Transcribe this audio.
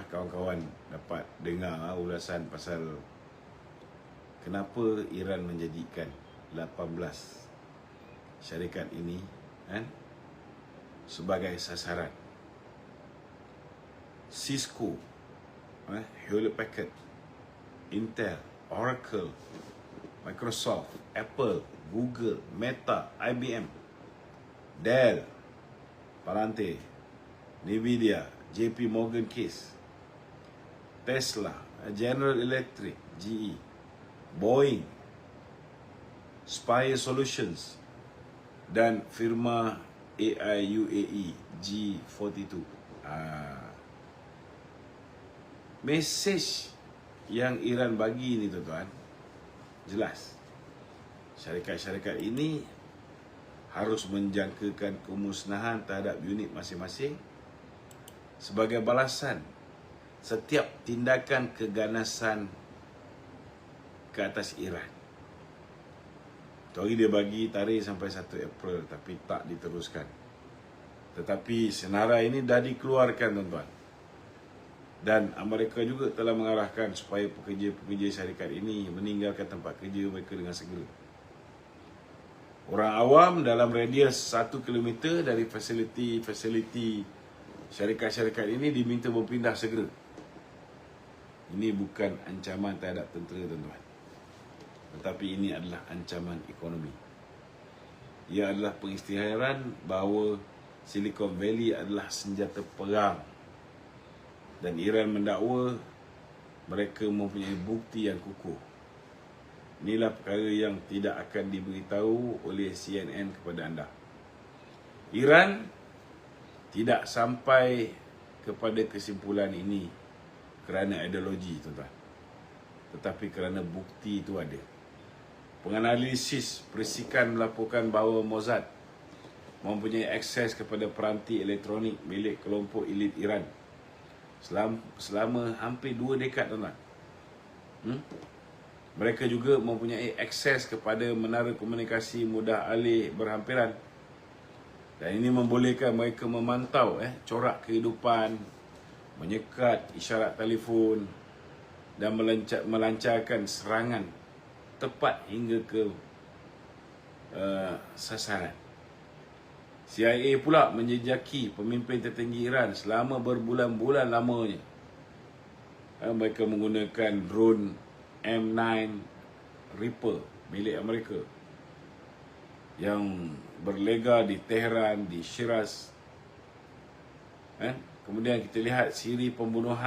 kawan-kawan dapat dengar ulasan pasal kenapa Iran menjadikan 18 syarikat ini sebagai sasaran. Cisco, Hewlett-Packard, Intel, Oracle, Microsoft, Apple, Google, Meta, IBM, Dell, Palante, Nvidia, JP Morgan Chase, Tesla, General Electric, GE, Boeing, Spire Solutions, dan firma AI UAE G42. Mesej yang Iran bagi ni tuan-tuan jelas. Syarikat-syarikat ini harus menjangkakan kemusnahan terhadap unit masing-masing sebagai balasan setiap tindakan keganasan ke atas Iran. Dia bagi tarikh sampai 1 April tapi tak diteruskan. Tetapi senarai ini dah dikeluarkan tuan-tuan. Dan Amerika juga telah mengarahkan supaya pekerja-pekerja syarikat ini meninggalkan tempat kerja mereka dengan segera. Orang awam dalam radius 1 km dari fasiliti syarikat-syarikat ini diminta berpindah segera. Ini bukan ancaman terhadap tentera tuan-tuan, tetapi ini adalah ancaman ekonomi. Ia adalah pengisytiharan bahawa Silicon Valley adalah senjata perang. Dan Iran mendakwa mereka mempunyai bukti yang kukuh. Inilah perkara yang tidak akan diberitahu oleh CNN kepada anda. Iran tidak sampai kepada kesimpulan ini kerana ideologi, tuan-tuan, tetapi kerana bukti itu ada. Penganalisis perisikan melaporkan bahawa Mossad mempunyai akses kepada peranti elektronik milik kelompok elit Iran selama hampir 2 dekad, tuan-tuan. Mereka juga mempunyai akses kepada menara komunikasi mudah alih berhampiran. Dan ini membolehkan mereka memantau corak kehidupan, menyekat isyarat telefon dan melancarkan serangan tepat hingga ke sasaran. CIA pula menjejaki pemimpin tertinggi Iran selama berbulan-bulan lamanya. Mereka menggunakan drone M9 Reaper milik Amerika yang berlega di Tehran, di Shiraz. Kemudian kita lihat siri pembunuhan